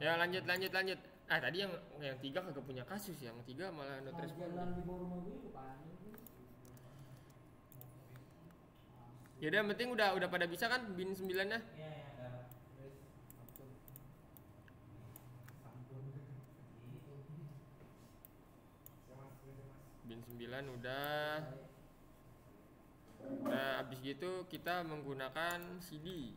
Ya lanjut. Ah tadi yang 3 kagak punya kasus, yang 3 malah not respond. Yaudah yang penting udah pada bisa kan bin 9-nya? Bin 9 udah. Nah abis gitu kita menggunakan CD.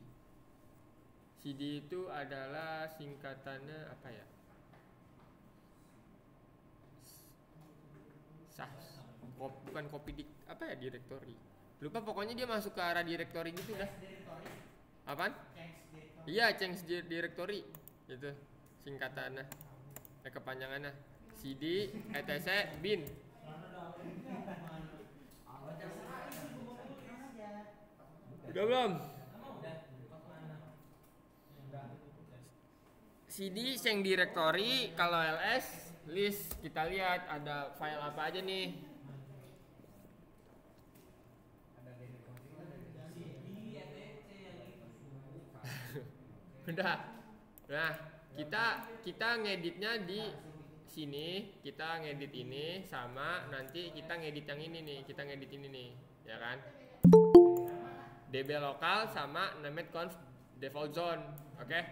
CD itu adalah singkatannya apa ya? Bukan copy apa ya, directory. Lupa, pokoknya dia masuk ke arah directory gitu dah. Apaan? Iya, change directory gitu singkatannya. Kepanjangannya CD etc bin. Udah belum? CD change directory, kalau ls list. Kita lihat ada file apa aja nih. Udah. Nah, kita ngeditnya di sini, kita ngedit ini sama nanti kita ngedit yang ini nih, kita ngedit ini nih, ya kan? db lokal sama named conf default zone, oke? Okay?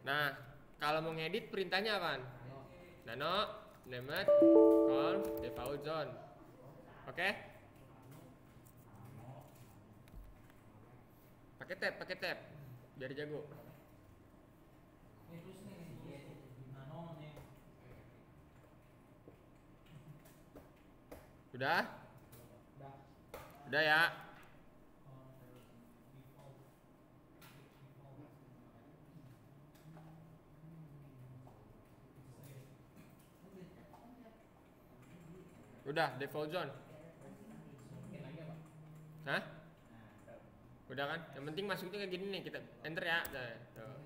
Nah, kalau mau ngedit perintahnya apaan? Nano named conf default zone, oke? Okay? Pakai tab biar jago. Udah ya. Udah default zone. Hah? Udah kan? Yang penting masuknya kayak gini nih, kita enter ya. Tuh.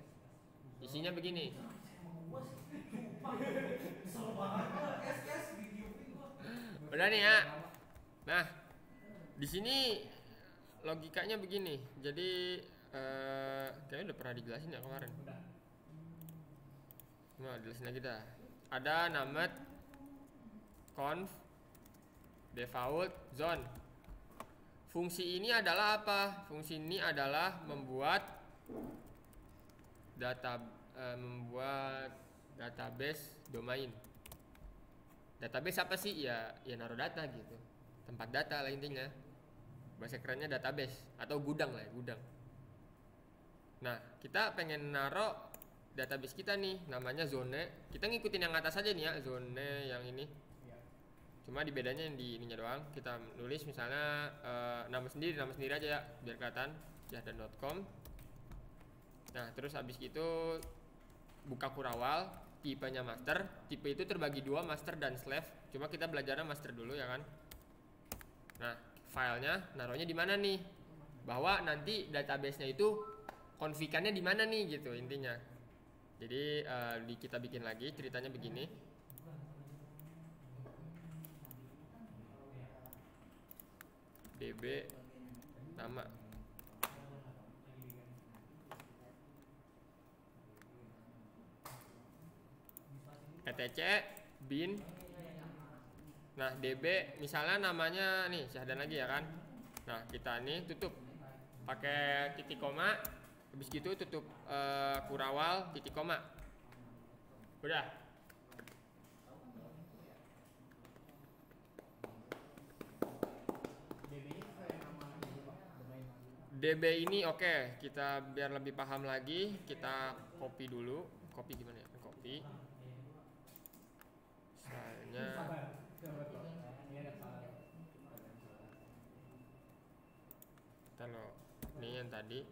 Isinya begini. Udah nih ya. Nah, di sini logikanya begini. Jadi kayaknya udah pernah dijelasin ya kemarin. Nah, jelasin lagi dah. Ada named conf default zone. Fungsi ini adalah apa? Fungsi ini adalah membuat database domain. Database apa sih? Ya naruh data gitu. Tempat data lah intinya. Bahasa kerennya database atau gudang lah ya, gudang. Nah, kita pengen naruh database kita nih, namanya zone. Kita ngikutin yang atas aja nih ya, zone yang ini. Cuma di bedanya yang di ininya doang. Kita nulis misalnya nama sendiri aja ya, biar kelihatan jahdan.com. Nah, terus habis itu buka kurawal, tipenya master. Tipe itu terbagi dua, master dan slave. Cuma kita belajarnya master dulu ya kan. Nah, filenya naruhnya di mana nih? Bahwa nanti database-nya itu konfigannya di mana nih gitu intinya. Jadi kita bikin lagi ceritanya begini. db nama etc bin. Nah, db misalnya namanya nih Syahdan lagi ya kan. Nah, kita nih tutup pakai titik koma, habis gitu tutup kurawal titik koma. Udah. DB ini oke, kita biar lebih paham lagi, kita copy dulu. Copy gimana ya? Copy. Misalnya kita loh, ini yang tadi.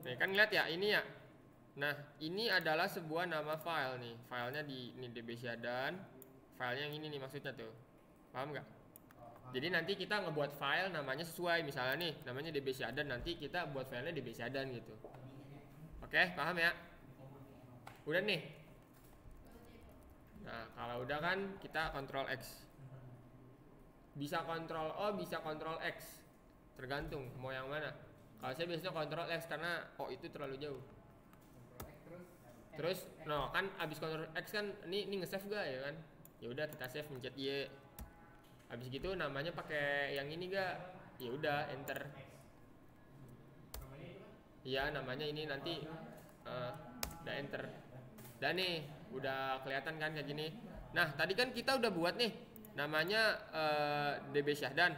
Nih kan ngeliat ya, ini ya. Nah, ini adalah sebuah nama file nih. Filenya di ini db Syahdan. Filenya yang ini nih maksudnya tuh. Paham nggak? Jadi nanti kita ngebuat file namanya sesuai, misalnya nih namanya db Syahdan, nanti kita buat filenya db Syahdan gitu. Oke, paham ya? Udah nih. Nah, kalau udah kan kita Ctrl X. Bisa Ctrl O, bisa Ctrl X. Tergantung mau yang mana. Kalau saya biasanya Ctrl X karena oh itu terlalu jauh. Terus, no kan abis Ctrl X kan ini nge-save gak ya kan? Ya udah kita save mencet Y. Abis gitu namanya pakai yang ini gak? Ya udah enter. Iya namanya ini nanti udah enter. Dan nih udah kelihatan kan kayak gini. Nah tadi kan kita udah buat nih namanya DB Syahdan.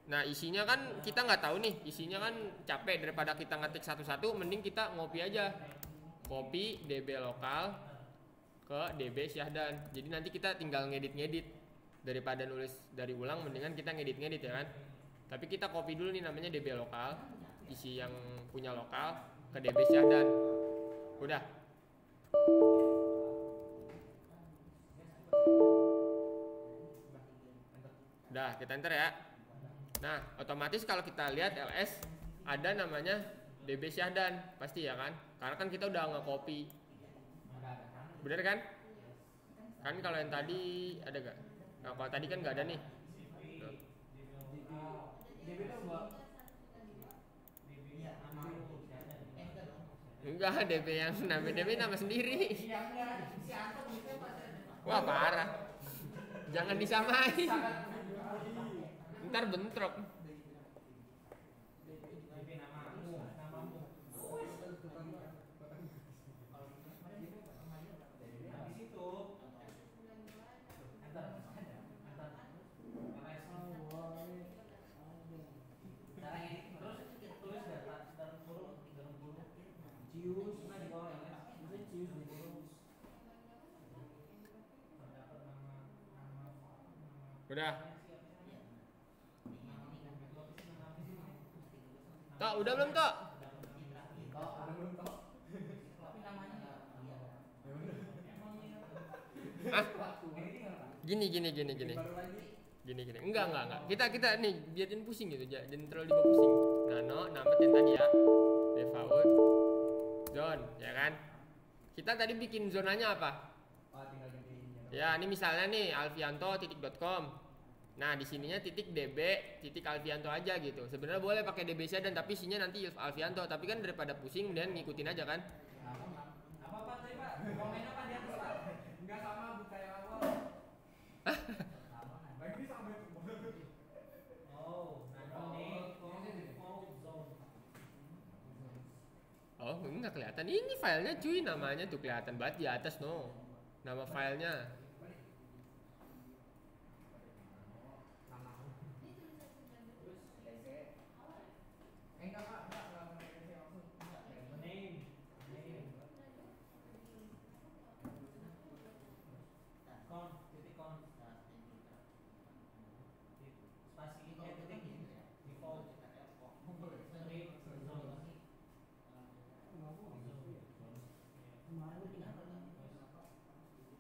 Nah isinya kan kita nggak tahu nih, isinya kan capek daripada kita ngetik satu-satu, mending kita ngopi aja. Copy DB lokal ke DB Syahdan. Jadi nanti kita tinggal ngedit-ngedit daripada nulis dari ulang, mendingan kita ngedit-ngedit ya kan. Tapi kita copy dulu nih namanya DB lokal, isi yang punya lokal ke DB Syahdan. Udah. Udah, kita enter ya. Nah, otomatis kalau kita lihat ls ada namanya DB Syahdan, pasti ya kan? Karena kan kita udah nge-copy. Bener kan? Kan kalau yang tadi ada gak? Nah, kalau tadi kan nggak ada nih. Nah. Enggak, DB yang DB nama sendiri. Wah parah. Jangan disamain. Ntar bentrok. Udah. Tok, udah belum Tok? Ah? Gini. Enggak. Kita nih biarin pusing gitu, jangan terlalu dibawa pusing. Nano, nama yang tadi ya. Default zone, ya kan? Kita tadi bikin zonanya apa? Ya, ini misalnya nih alfianto.com. Nah, di sininya .db.alfianto aja gitu. Sebenarnya boleh pakai DB Syahdan tapi isinya nanti Alfianto, tapi kan daripada pusing dan ngikutin aja kan. Apa Pak tadi Pak? Komen apa di atas Pak? Enggak sama buka yang awal. Lagi sama itu. Oh, enggak kelihatan. Ini filenya cuy, namanya tuh kelihatan banget di atas no. Nama filenya.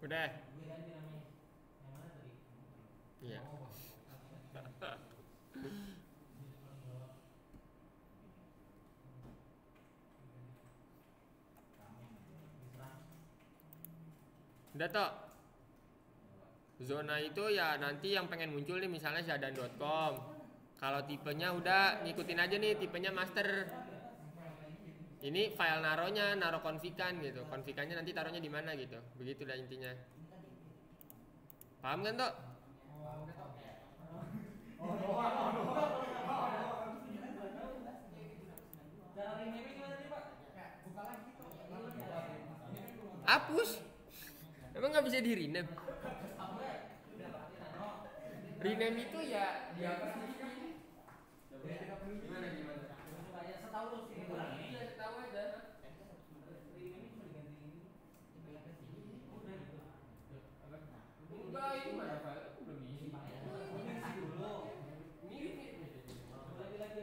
Udah. Iya. Udah Tok. Zona itu ya nanti yang pengen muncul nih misalnya syahdan.com. Kalau tipenya udah ngikutin aja nih tipenya master. Ini file naronya, naro konfikan gitu. Konfikannya nanti taruhnya di mana gitu. Begitu dah intinya. Paham kan Tok? Hapus. Emang nggak bisa di rename? Rename itu ya di atas ini. Gimana? Setahu aja. Enggak, ini mana file? Aku belum isi.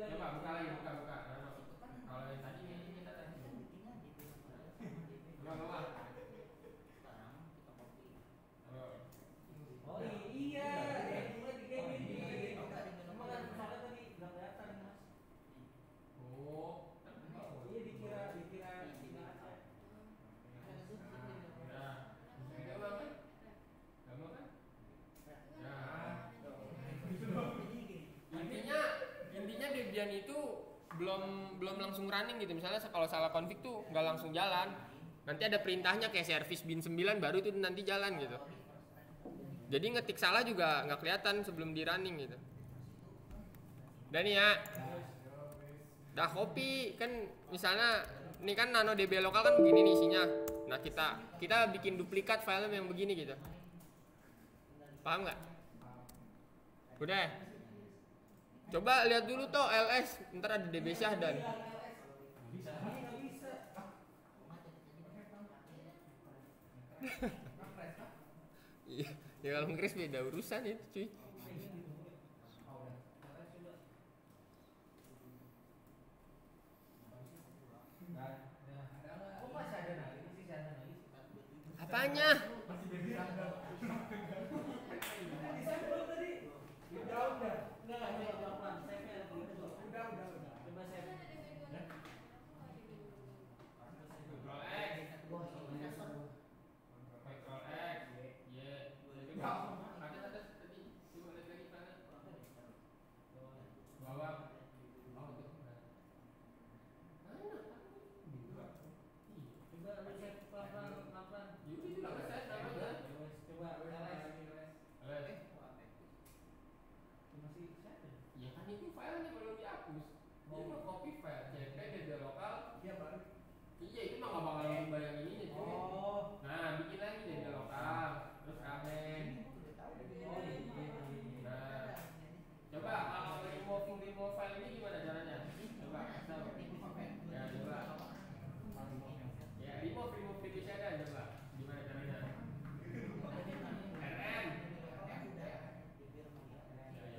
Coba buka lagi, buka. Kalau yang tadi ini kita tadi. Enggak. Oh iya. Intinya Debian itu belum langsung running gitu. Misalnya kalau salah config tuh nggak langsung jalan. Nanti ada perintahnya kayak service bin 9 baru itu nanti jalan gitu. Jadi ngetik salah juga nggak kelihatan sebelum di running gitu. Dan ya, dah copy kan misalnya ini kan nano db lokal kan begini nih isinya. Nah kita bikin duplikat file yang begini gitu. Paham nggak? Udah. Coba lihat dulu toh ls, ntar ada db syahdan. Iya, ya kalau ngeris beda urusan itu cuy. Apanya? Ya kan itu filenya belum dihapus. Dia mau copy file cp db lokal. Iya itu mah nggak bakal berubah yang ininya cuy. Nah bikin lagi db lokal, terus amen. Nah coba kalau remove file ini gimana caranya? Coba kasih. Ya coba. Ya remove db syahdan coba. Gimana caranya? rm.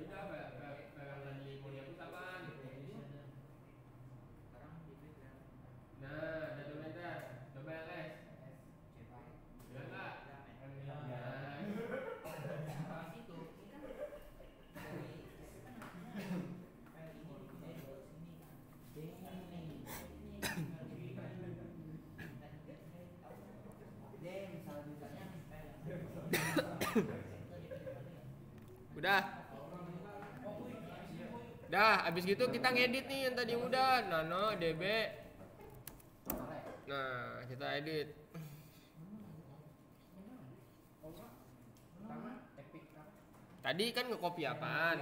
Ya udah file tadi mau dihapus apaan? Nah, dokumenter, coba ls. Bilang nggak? Udah. Dah, abis gitu kita ngedit nih yang tadi udah nano db. Nah, kita edit. Tadi kan nge-copy apaan?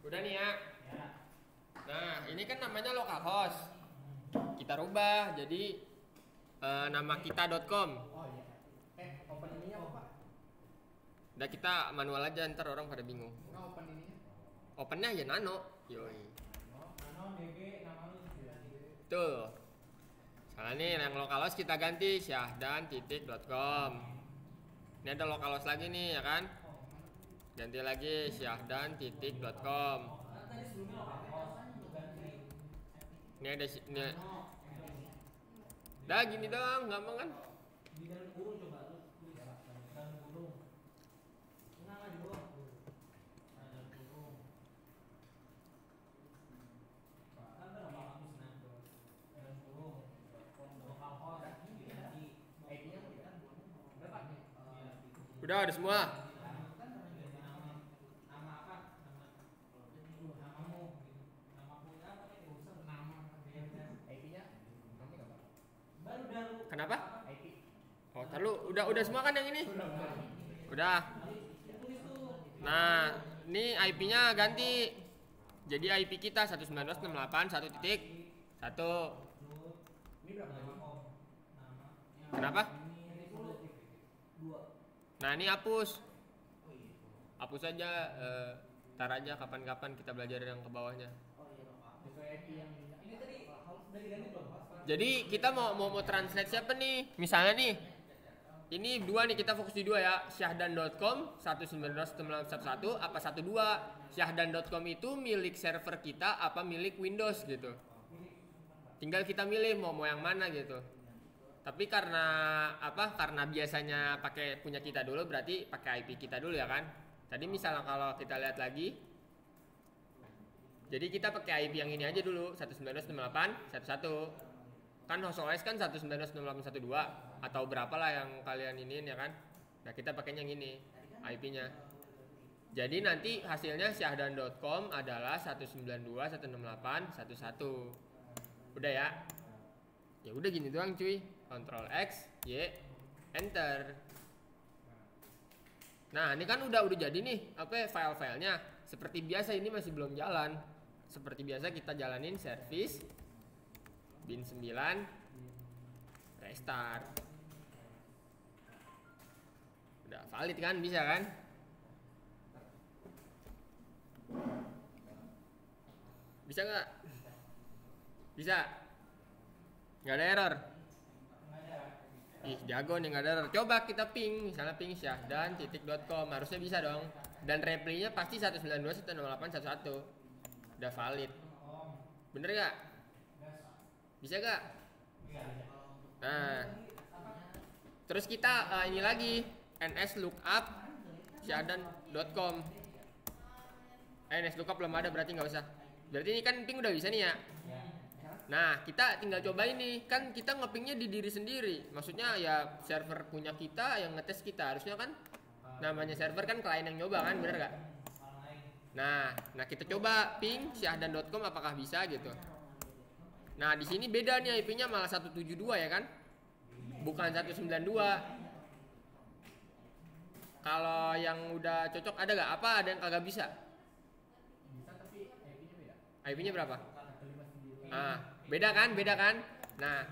Udah nih ya. Nah, ini kan namanya localhost. Kita rubah jadi nama kita.com. Open ininya apa Pak? Udah kita manual aja ntar orang pada bingung. Nggak open ininya? Opennya ya nano. Yoi. Nano DG nama lu. Tuh. Salah nih yang localhost kita ganti syahdan.com. Ini ada localhost lagi nih ya kan? Ganti lagi syahdan.com. Ini ada ini. Dah gini dong, gampang kan? Di dalam kurung coba lu tulis dalam kurung. Enggak di bawah. Dalam kurung. Kan ada bagus nah. Dalam kurung. Lokal host diganti IP-nya kan berapa nih? Udah semua. Nama apa? Namamu gitu. Nama punya apa nih? User nama IP-nya. Nanti enggak Pak? Baru Kenapa? IP. Oh, terlalu udah semua kan yang ini? Udah. Nah, ini IP-nya ganti. Jadi IP kita 192.168.1.1. Ini berapa tadi? Kenapa? Nah, ini hapus. Hapus aja, tar aja kapan-kapan kita belajar yang ke bawahnya. Sesuai IP yang ini tadi udah diganti belum? Jadi kita mau translate siapa nih? Misalnya nih, Ini dua nih, kita fokus di dua ya. Syahdan.com 192.168.11 apa 12. Syahdan.com itu milik server kita apa milik Windows gitu. Tinggal kita milih mau yang mana gitu. Tapi karena apa? Karena biasanya pakai punya kita dulu, berarti pakai IP kita dulu ya kan. Tadi misalnya kalau kita lihat lagi, jadi kita pakai IP yang ini aja dulu 192.168.11. Kan host OS kan 192.168.12 atau berapa lah yang kalian iniin ya kan. Nah kita pakainya yang ini IP-nya. Jadi nanti hasilnya syahdan.com adalah 192.168.11. Udah ya. Ya udah gini doang cuy. Ctrl X, Y, Enter. Nah ini kan udah jadi nih apa file-filenya. Seperti biasa ini masih belum jalan. Seperti biasa kita jalanin service bin 9 restart. Udah valid kan, bisa kan? Bisa nggak? Bisa. Nggak ada error. Ih jago nih, nggak ada error. Coba kita ping, misalnya ping syahdan.com, harusnya bisa dong. Dan reply-nya pasti 192.168.11. Udah valid. Bener gak? Bisa gak? Nah, terus kita ini lagi ns lookup syahdan.com. Ns lookup belum ada, berarti nggak usah. Berarti ini kan ping udah bisa nih ya. Nah kita tinggal coba ini, kan kita ngepingnya di diri sendiri. Maksudnya ya server punya kita yang ngetes kita. Harusnya kan namanya server kan klien yang nyoba kan, bener gak? Nah kita coba ping syahdan.com apakah bisa gitu. Nah di sini beda nih, IP-nya malah 172 ya kan, bukan 192. Kalau yang udah cocok ada gak? Apa ada yang kagak bisa? Bisa tapi IP-nya beda. IP-nya berapa? Beda kan? Nah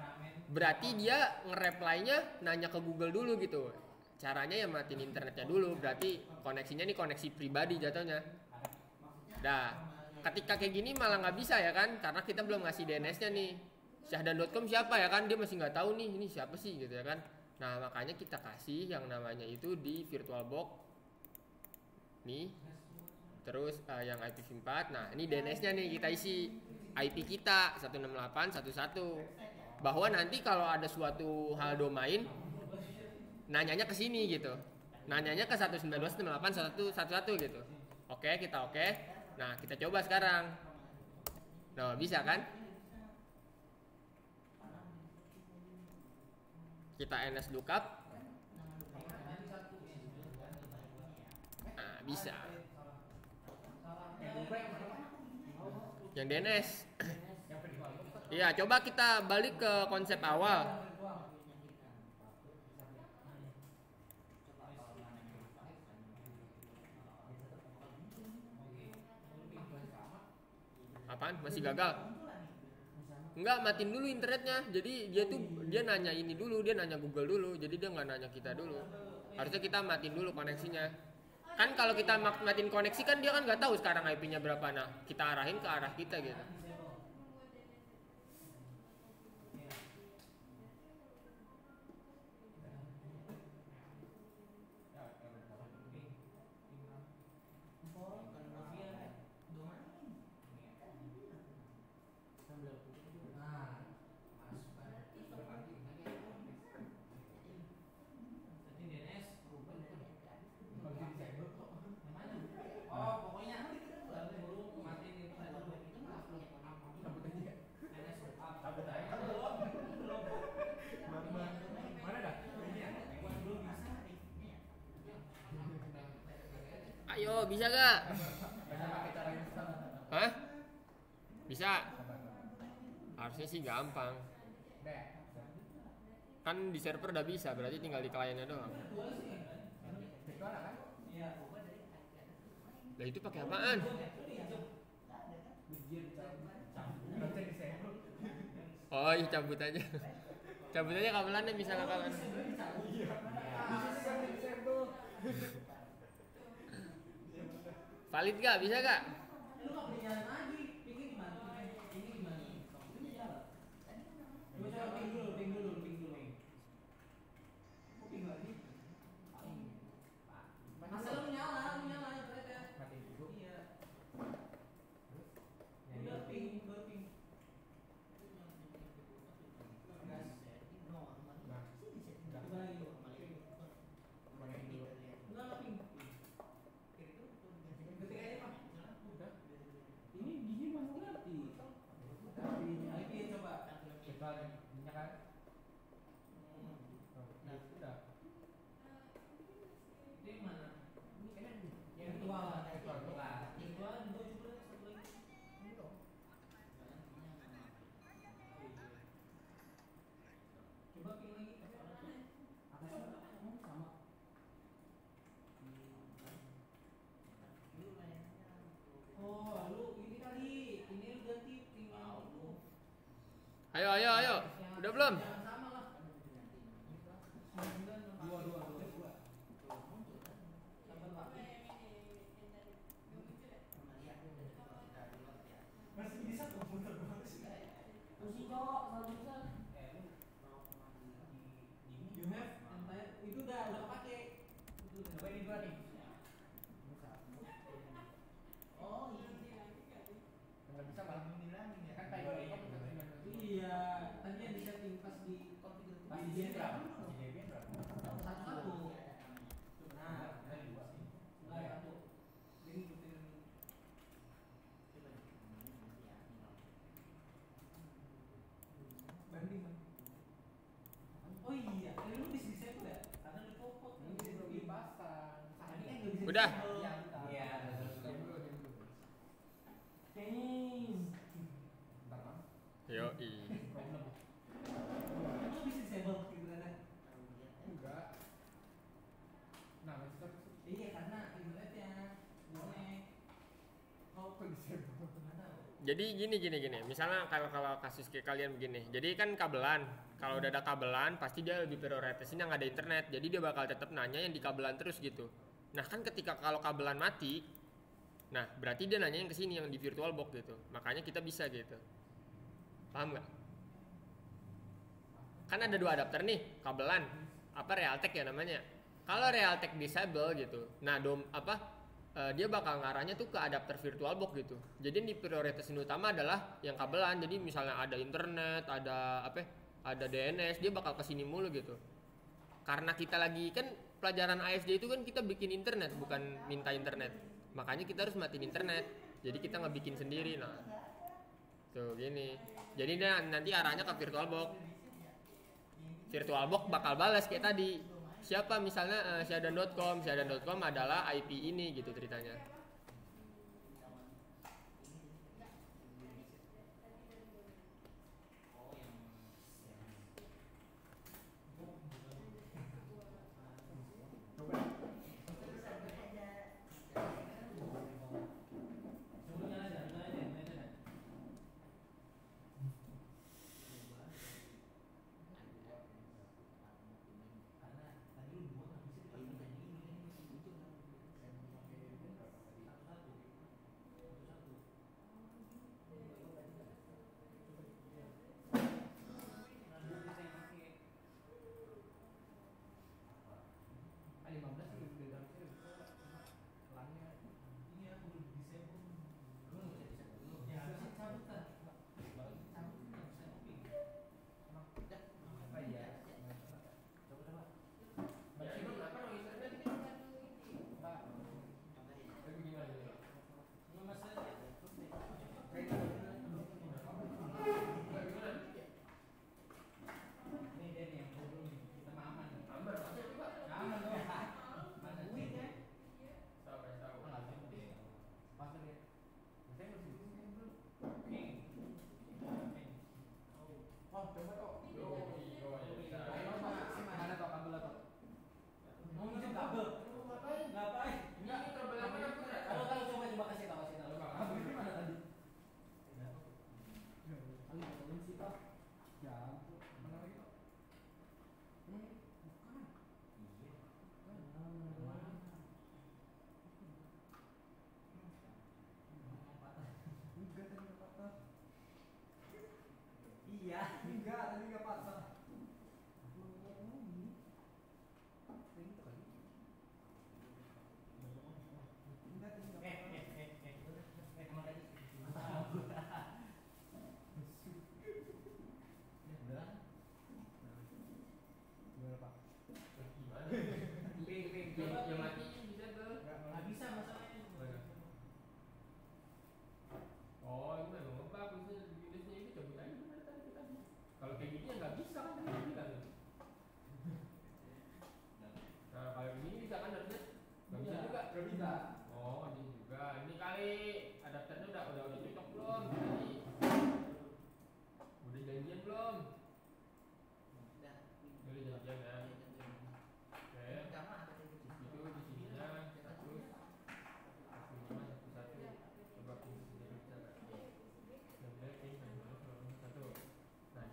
berarti dia nge-reply-nya nanya ke Google dulu gitu. Caranya ya matiin internetnya dulu. Berarti koneksinya nih koneksi pribadi jatuhnya. Nah ketika kayak gini malah nggak bisa ya kan, karena kita belum ngasih DNS-nya nih. Syahdan.com siapa ya kan, dia masih nggak tahu nih ini siapa sih gitu ya kan. Nah makanya kita kasih yang namanya itu di VirtualBox nih. Terus yang IPv4. Nah ini DNS-nya nih kita isi. IP kita 168.1.1. Bahwa nanti kalau ada suatu hal domain nanyanya ke sini gitu. Nanyanya ke 192.168.1.1 gitu. Oke, kita oke. Nah, kita coba sekarang. Nah, bisa kan? Kita ns lookup. Nah, bisa. Yang DNS. Iya, coba kita balik ke konsep awal. Apaan? Masih gagal? Enggak, matiin dulu internetnya. Jadi dia nanya ini dulu, dia nanya Google dulu. Jadi dia nggak nanya kita dulu. Harusnya kita matiin dulu koneksinya. Kan kalau kita matiin koneksi kan dia kan nggak tahu sekarang IP-nya berapa. Nah kita arahin ke arah kita gitu. Ayo, bisa gak? Hah? Bisa? Harusnya sih gampang. Kan di server udah bisa, berarti tinggal di kliennya doang. Lah itu pakai apaan? Oh iya, cabut aja. Cabut aja kabelannya, bisa nggak kawan? Valid gak? Bisa gak? Ayo, ayo, ayo. Udah belum? Jangan sama lah. Dua, dua, dua, dua. Sabar, Pak. Masih bisa komputer bagus nggak ya? Masih cowok, selalu bisa. Lu mau di you have entire itu udah kepake. Coba ini dua nih. Oh iya. Nggak bisa malah ngilangin ya kan kayak iya, tadi yang di setting pas di konfigurasi pas di general. Satu-satu. Nah, dua sih. Enggak satu. Ini ikutin banding. Oh iya, lu bisa disable ya? Karena lu copot, lu bisa dipasang. Tadi kan nggak bisa. Udah. Iya, Yo, problem. Lu bisa disable gitu kan? Enggak. Nah, maksudnya iya karena internetnya bonek. Kau kok disable? jadi gini. Misalnya kalau kasus kayak kalian begini. Jadi kan kabelan. Kalau udah ada kabelan, pasti dia lebih prioritasin yang ada internet. Jadi dia bakal tetap nanya yang di kabelan terus gitu. Nah kan ketika kalau kabelan mati, nah berarti dia nanya yang kesini yang di VirtualBox gitu. Makanya kita bisa gitu. Paham nggak? Kan ada dua adapter nih, kabelan. Apa Realtek ya namanya? Kalau Realtek disable gitu, nah dia bakal ngarahnya tuh ke adapter VirtualBox gitu. Jadi di prioritasin utama adalah yang kabelan. Jadi misalnya ada internet, ada DNS, dia bakal kesini mulu gitu. Karena kita lagi kan pelajaran ASD itu kan kita bikin internet bukan minta internet. Makanya kita harus matiin internet. Jadi kita nggak bikin sendiri. Nah, tuh gini. Jadi nanti arahnya ke VirtualBox. VirtualBox bakal balas kayak tadi. Siapa misalnya syadan.com adalah IP ini gitu ceritanya. Iya, enggak, tadi enggak patah. Kalau kayak gini ya nggak bisa kan tadi bilang. Nah kalau begini bisa kan harusnya? Nggak bisa juga. Nggak bisa. Oh nggak bisa juga. Ini kali adapternya udah cocok belum? Tadi udah janjian belum? Udah janjian ya. Oke. Itu di sininya satu coba ini bisa nggak? Satu. Nah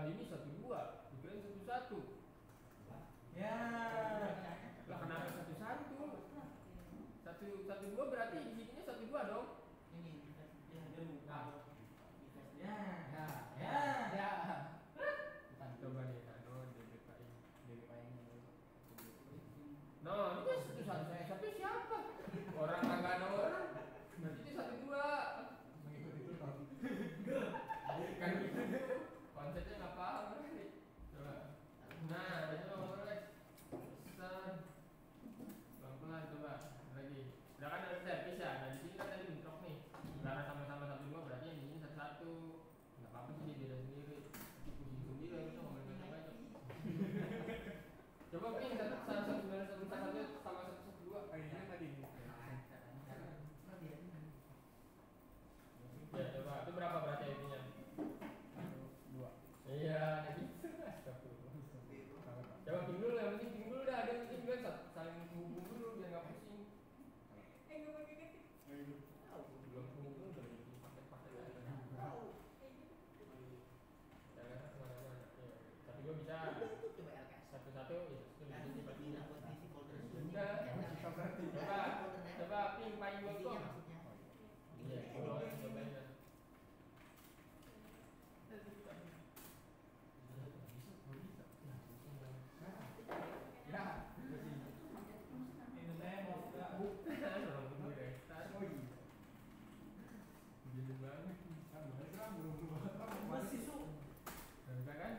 Lah ini 12, dikirain 11. Ya. Lah kenapa 11? 112 berarti di sininya 12 dong. Ini dia buka. Ya. Ya. Bukan. Coba nih, no DBPI. DBPI-nya. No, ini kan 11 saya. Tapi siapa? Orang kagak ada orang. Berarti itu 12. Mengikuti itu toh. Kan gitu. Konsepnya nggak paham berarti. Coba. Nah, itu mulai. Pesan. Pelan-pelan coba. Lagi. Udah kan ada servis ya. Nah, di sini kan tadi bentrok nih. Karena sama-sama 12 berarti yang di sini 11. Enggak apa-apa sih dia beda sendiri. Pusing sendiri harusnya ngomongin banyak-banyak. Coba ping 191 sama 112. Ini tadi. Ya, coba. Itu berapa berarti IP-nya? 2. Iya, jadi coba ping dulu, yang penting ping dulu dah. Ada yang penting kan saling menghubung dulu biar nggak pusing. Belum menghubung udah jadi paket-paket aja. Jangan kemana-mana. Ya. Tapi gua bisa satu-satu itu sebenarnya. Udah. Coba ping payung.com. Iya, cobain dah. Ya. Ini saya mau masih su. Kan?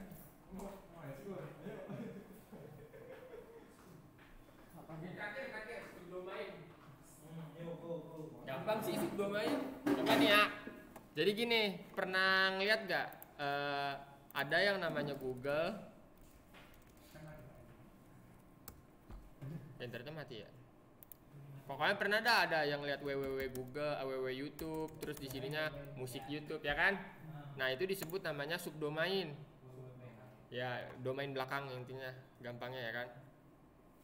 Kakek, sebelum main. Gampang sih sebelum main. Coba nih ya. Jadi gini, pernah ngeliat gak ada yang namanya Google? Internetnya mati ya. Pokoknya pernah ada yang lihat www Google, www YouTube, terus di sininya musik YouTube ya kan? Nah itu disebut namanya subdomain. Ya domain belakang intinya, gampangnya ya kan?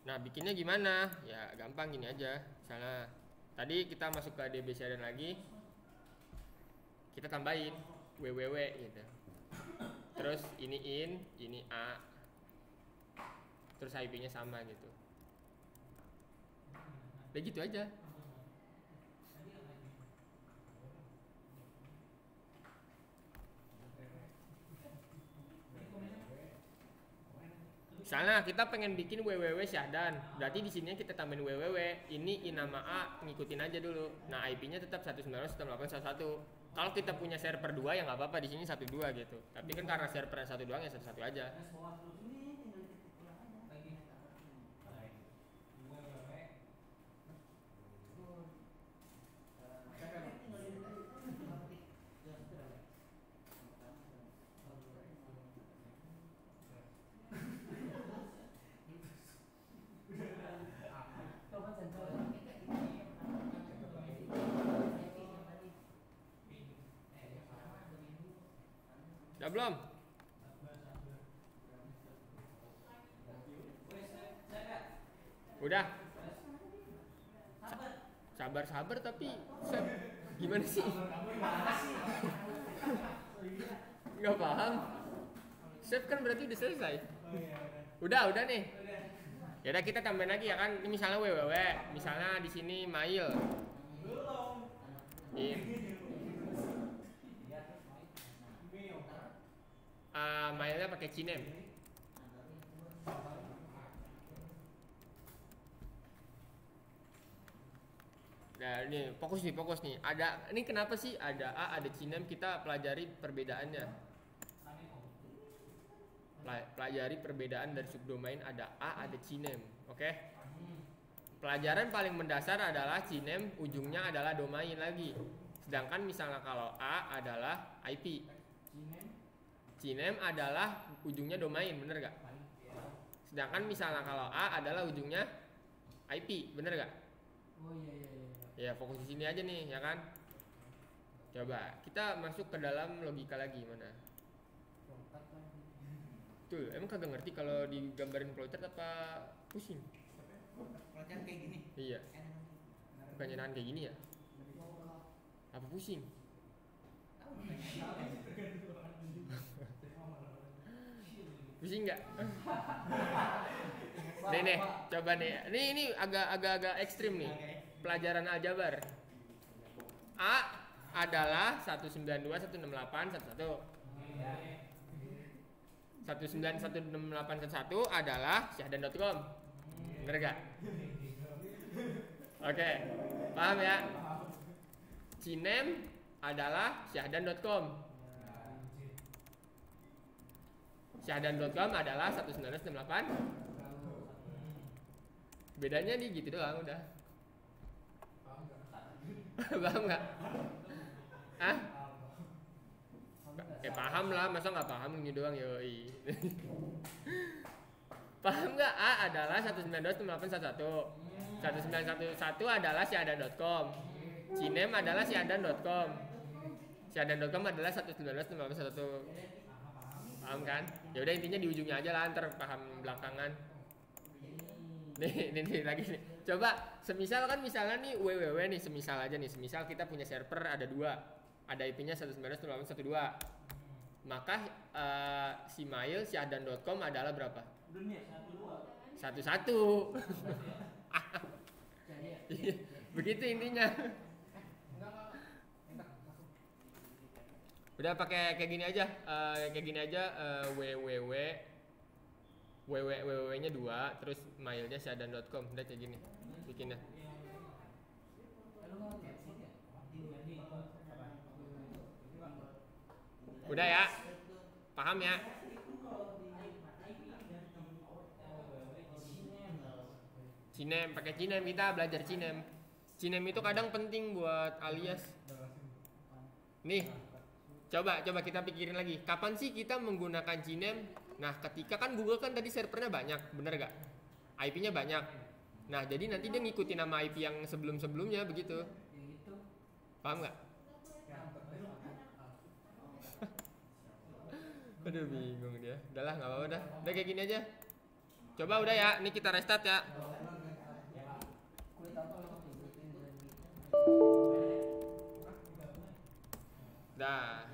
Nah bikinnya gimana? Ya gampang gini aja. Misalnya tadi kita masuk ke DB Sharing lagi, kita tambahin www gitu. Terus ini in, ini a, terus IP-nya sama gitu. Udah gitu aja. Misalnya kita pengen bikin www Syahdan, berarti di sini kita tambahin www, ini nama A ngikutin aja dulu. Nah IP-nya tetap 192.168.1.1. Kalau kita punya server 2 ya nggak apa-apa di sini 12 gitu. Tapi kan karena server 1 doang ya 1 aja. Udah belum? Udah. Sabar tapi gimana sih? Nggak paham. Save kan berarti udah selesai. Udah nih. Ya udah kita tambahin lagi ya kan. Ini misalnya www, misalnya di sini mail. Mailnya pakai Cinem. Nah ini fokus nih. Ada ini kenapa sih ada A, ada Cinem? Kita pelajari perbedaannya. Pelajari perbedaan dari subdomain ada A, ada Cinem. Oke? Pelajaran paling mendasar adalah Cinem, ujungnya adalah domain lagi. Sedangkan misalnya kalau A adalah IP, Cinem adalah ujungnya domain, bener gak? Sedangkan misalnya kalau A adalah ujungnya IP, bener gak? Oh iya. Ya fokus di sini aja nih, ya kan? Coba kita masuk ke dalam logika lagi mana? Tuh, emang kagak ngerti kalau digambarin flowchart apa pusing? Flowchart kayak gini. Iya. Bukannya nahan kayak gini ya? Apa pusing? Pusing nggak? Nih, coba nih. Ini agak ekstrim nih. Pelajaran aljabar. A adalah 192.168.11. 1916811 adalah syahdan.com. Bener gak? Oke, paham ya? Cinem adalah syahdan.com. Syahdan.com adalah 19168. Bedanya nih gitu doang udah. Paham nggak? Ah? Paham lah, masa nggak paham ini doang yoi. Paham nggak? A adalah 192.168.11. 1911 adalah syahdan.com. Cinem adalah syahdan.com. Syahdan.com adalah 192.168.11. Paham kan? Ya udah intinya di ujungnya aja lah, ntar paham belakangan. Nih lagi nih. Coba semisal kan misalnya nih www nih, semisal aja nih, semisal kita punya server ada 2. Ada IP-nya 192.168.1.2. Maka si mail syahdan.com adalah berapa? Satu. Begitu intinya. Udah pakai kayak gini aja, www-nya 2, terus mailnya syahdan.com, udah kayak gini bikinnya. Udah ya, paham ya? Cinem, pakai cinem, kita belajar cinem. Cinem itu kadang penting buat alias. Nih, coba kita pikirin lagi. Kapan sih kita menggunakan cinem? Nah, ketika kan Google kan tadi servernya banyak, bener gak? IP-nya banyak. Nah, jadi nanti dia ngikutin nama IP yang sebelum-sebelumnya begitu. Paham gak? Aduh bingung dia. Udahlah nggak apa-apa dah. Udah kayak gini aja. Coba udah ya. Ini kita restart ya. Dah.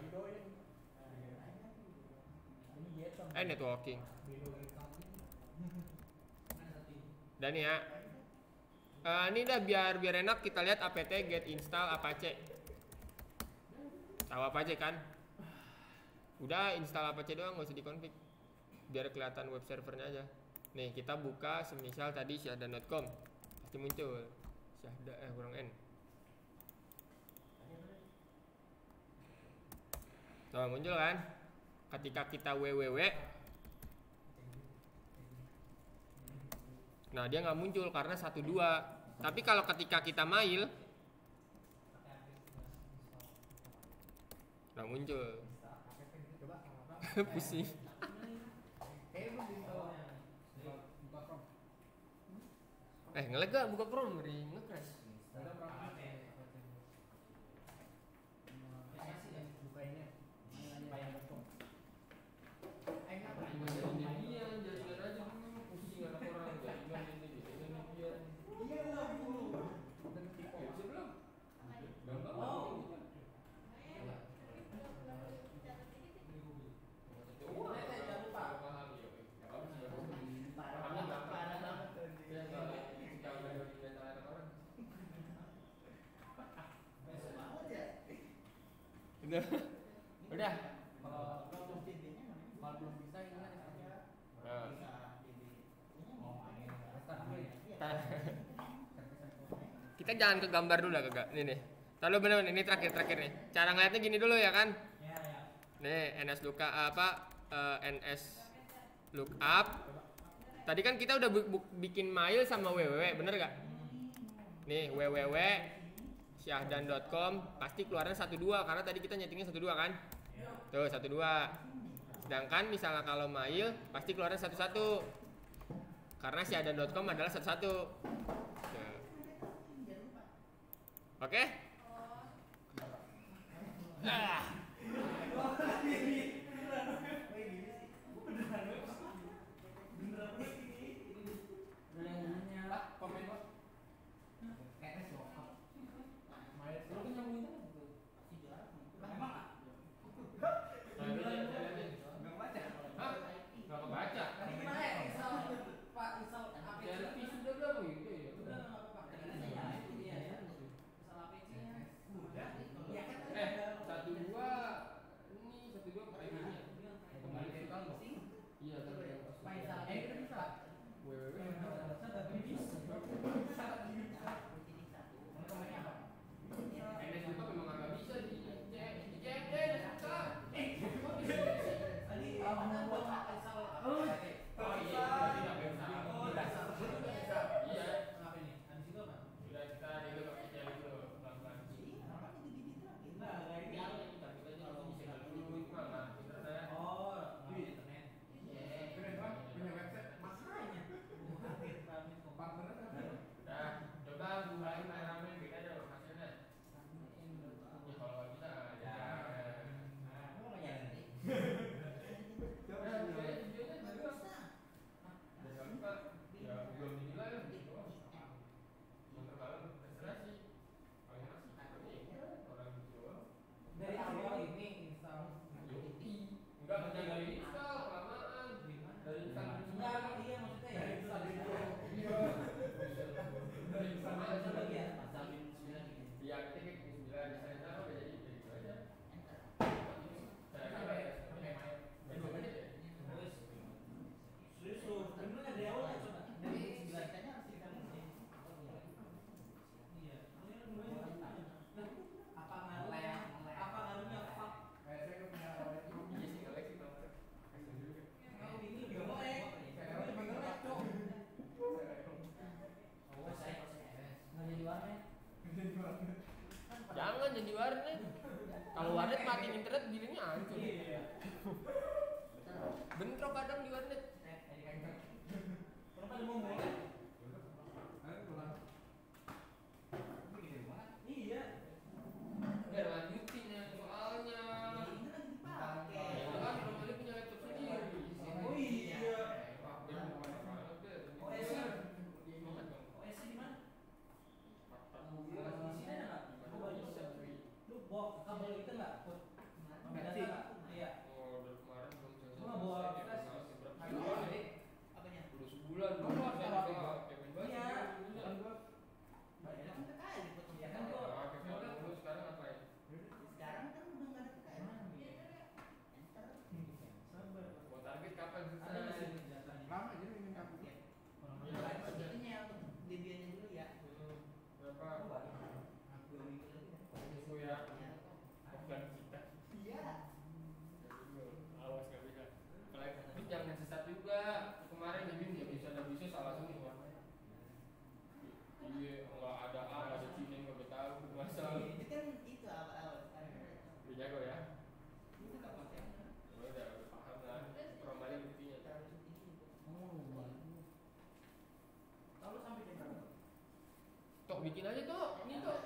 Networking. Dan nih ya. Ini dah biar enak kita lihat apt get install apache. Tahu apache kan? Udah install apache doang, nggak usah dikonfig. Biar kelihatan web servernya aja. Nih kita buka semisal tadi syahdan.com, pasti muncul kurang n. Tuh muncul kan? Ketika kita www, nah dia nggak muncul karena 1, 2. Tapi kalau ketika kita mail, nggak muncul. Pusing. Ngelag gak buka Chrome? Nge-crash. Udah. Kalau belum bisa ini kita jangan ke gambar dulu lah kagak. Nih. Lalu bener ini terakhir nih. Cara ngeliatnya gini dulu ya kan? Nih ns lookup. Tadi kan kita udah bikin mail sama www, bener gak? Nih www syahdan.com pasti keluarnya 1, 2 karena tadi kita nyetingnya 1, 2 kan? Tuh 1, 2. Sedangkan misalnya kalau mail pasti keluarnya 1, 1 karena syahdan.com adalah 1, 1. Oke? makanya di warnet. Kalau warnet mati internet bilangnya hancur. Iya. Bentrok kadang di warnet. Kenapa dia mau mulai? Iya. Biar lanjutin ya soalnya. Ya kan belum ada punya laptop sendiri. Oh iya. OS OS di mana? Di sini ada nggak? Lu bawa kabel itu nggak? Beda nggak? Iya. Oh, dari kemarin belum selesai. Gua nggak bawa flash. Apanya? Udah sebulan Lu belum bawa selesai taruh juga. apa? Kayak main basket Iya. dulu. Kan gua. Bayar kan PKL dipotong. Iya kan gua. Ah, kayak dulu sekarang apa ya? Sekarang kan udah nggak ada PKL. Sabar. Buat target kapan selesai? Ada nggak sih jatahnya? Lama jadi ingin kabur. Ya. Orang Iya. lain aja. Itunya untuk Debiannya dulu ya. Berapa? Aku minggu lagi kan. Tunggu ya. Ya. Bukan kita. Iya. Awas nggak bisa. Apalagi tapi jangan sesat juga. Kemarin jadi nggak bisa salah semua. Iya, nggak ada A, nggak ada C, nggak tahu masalah. Itu kan itu awal-awal sekarang. Udah jago ya? Itu nggak pakai. Udah paham lah. Formalin buktinya. Kalau sampai jam berapa? Tok bikin aja tok. Ini tok.